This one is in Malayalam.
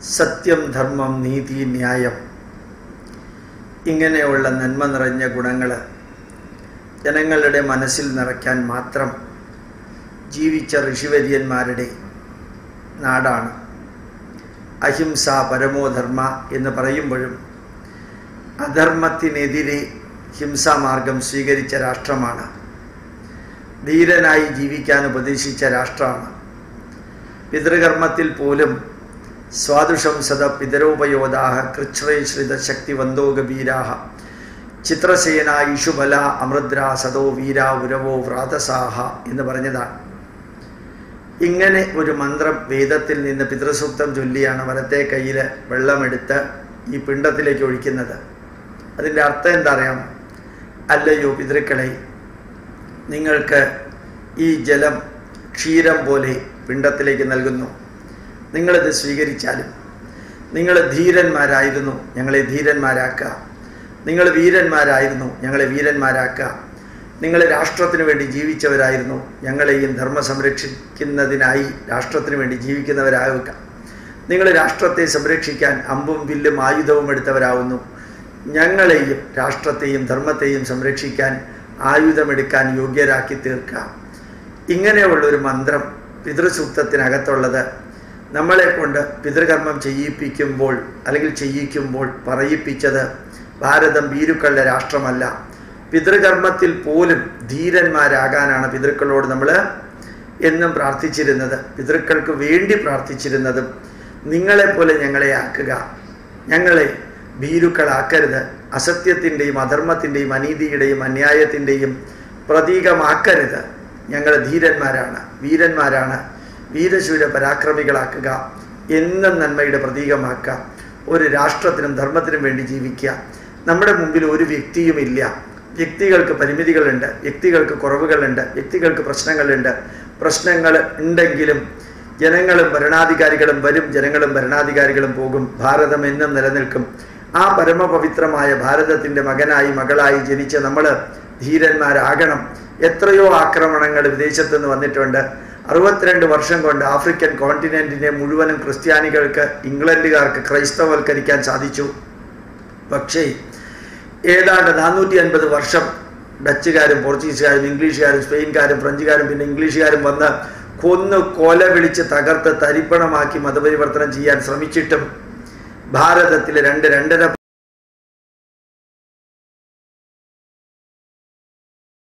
സത്യം, ധർമ്മം, നീതി, ന്യായം ഇങ്ങനെയുള്ള നന്മ നിറഞ്ഞ ഗുണങ്ങൾ ജനങ്ങളുടെ മനസ്സിൽ നിറയ്ക്കാൻ മാത്രം ജീവിച്ച ഋഷിവര്യന്മാരുടെ നാടാണ്. അഹിംസ പരമോധർമ്മ എന്ന് പറയുമ്പോഴും അധർമ്മത്തിനെതിരെ ഹിംസാമാർഗം സ്വീകരിച്ച രാഷ്ട്രമാണ്. ധീരനായി ജീവിക്കാൻ ഉപദേശിച്ച രാഷ്ട്രമാണ്. പിതൃകർമ്മത്തിൽ പോലും സ്വാദുഷംസത പിതരോപയോധാഹ കൃച്ഛ്രേശ്രിത ശക്തിവന്തോ ഗഭീരാഹ ചിത്രസേന ഇഷുബല അമൃദ്ര സദോ വീര ഉരവോ വ്രാതസാഹ എന്ന് പറഞ്ഞതാണ്. ഇങ്ങനെ ഒരു മന്ത്രം വേദത്തിൽ നിന്ന് പിതൃസൂക്തം ചൊല്ലിയാണ് വലത്തെ കയ്യിൽ വെള്ളമെടുത്ത് ഈ പിണ്ടത്തിലേക്ക് ഒഴിക്കുന്നത്. അതിൻ്റെ അർത്ഥം എന്താ അറിയാം? അല്ലയോ പിതൃക്കളെ, നിങ്ങൾക്ക് ഈ ജലം ക്ഷീരം പോലെ പിണ്ടത്തിലേക്ക് നൽകുന്നു. നിങ്ങളിത് സ്വീകരിച്ചാലും നിങ്ങൾ ധീരന്മാരായിരുന്നു, ഞങ്ങളെ ധീരന്മാരാക്കുക. നിങ്ങൾ വീരന്മാരായിരുന്നു, ഞങ്ങളെ വീരന്മാരാക്കുക. നിങ്ങൾ രാഷ്ട്രത്തിന് വേണ്ടി ജീവിച്ചവരായിരുന്നു, ഞങ്ങളെയും ധർമ്മം സംരക്ഷിക്കുന്നതിനായി രാഷ്ട്രത്തിന് വേണ്ടി ജീവിക്കുന്നവരാകുക. നിങ്ങൾ രാഷ്ട്രത്തെ സംരക്ഷിക്കാൻ അമ്പും വില്ലും ആയുധവും എടുത്തവരാവുന്നു, ഞങ്ങളെയും രാഷ്ട്രത്തെയും ധർമ്മത്തെയും സംരക്ഷിക്കാൻ ആയുധമെടുക്കാൻ യോഗ്യരാക്കി തീർക്കുക. ഇങ്ങനെയുള്ളൊരു മന്ത്രം പിതൃസൂക്തത്തിനകത്തുള്ളത് നമ്മളെ കൊണ്ട് പിതൃകർമ്മം ചെയ്യിപ്പിക്കുമ്പോൾ അല്ലെങ്കിൽ ചെയ്യിക്കുമ്പോൾ പറയിപ്പിച്ചത് ഭാരതം ഭീരുക്കളുടെ രാഷ്ട്രമല്ല. പിതൃകർമ്മത്തിൽ പോലും ധീരന്മാരാകാനാണ് പിതൃക്കളോട് നമ്മൾ എന്നും പ്രാർത്ഥിച്ചിരുന്നത്. പിതൃക്കൾക്ക് വേണ്ടി പ്രാർത്ഥിച്ചിരുന്നതും നിങ്ങളെപ്പോലെ ഞങ്ങളെ ആക്കുക, ഞങ്ങളെ ഭീരുക്കളാക്കരുത്, അസത്യത്തിൻ്റെയും അധർമ്മത്തിൻ്റെയും അനീതിയുടെയും അന്യായത്തിൻ്റെയും പ്രതീകമാക്കരുത്, ഞങ്ങൾ ധീരന്മാരാണ്, വീരന്മാരാണ്, വീരശൂര പരാക്രമികളാക്കുക, എന്നും നന്മയുടെ പ്രതീകമാക്കുക, ഒരു രാഷ്ട്രത്തിനും ധർമ്മത്തിനും വേണ്ടി ജീവിക്കുക. നമ്മുടെ മുമ്പിൽ ഒരു വ്യക്തിയുമില്ല. വ്യക്തികൾക്ക് പരിമിതികളുണ്ട്, വ്യക്തികൾക്ക് കുറവുകളുണ്ട്, വ്യക്തികൾക്ക് പ്രശ്നങ്ങളുണ്ട്. പ്രശ്നങ്ങൾ ഉണ്ടെങ്കിലും ജനങ്ങളും ഭരണാധികാരികളും വരും, ജനങ്ങളും ഭരണാധികാരികളും പോകും. ഭാരതം എന്നും നിലനിൽക്കും. ആ പരമപവിത്രമായ ഭാരതത്തിൻ്റെ മകനായി മകളായി ജനിച്ച നമ്മൾ ധീരന്മാരാകണം. എത്രയോ ആക്രമണങ്ങൾ വിദേശത്തു നിന്ന് വന്നിട്ടുണ്ട്. 62 വർഷം കൊണ്ട് ആഫ്രിക്കൻ കോണ്ടിനെൻറ്റിനെ മുഴുവനും ക്രിസ്ത്യാനികൾക്ക്, ഇംഗ്ലണ്ടുകാർക്ക് ക്രൈസ്തവവൽക്കരിക്കാൻ സാധിച്ചു. പക്ഷേ ഏതാണ്ട് 450 വർഷം ഡച്ചുകാരും പോർച്ചുഗീസുകാരും ഇംഗ്ലീഷുകാരും സ്പെയിൻകാരും ഫ്രഞ്ചുകാരും പിന്നെ ഇംഗ്ലീഷുകാരും വന്ന് കൊന്ന് കൊല വിളിച്ച് തകർത്ത് തരിപ്പണമാക്കി മതപരിവർത്തനം ചെയ്യാൻ ശ്രമിച്ചിട്ടും ഭാരതത്തിലെ 2-2.5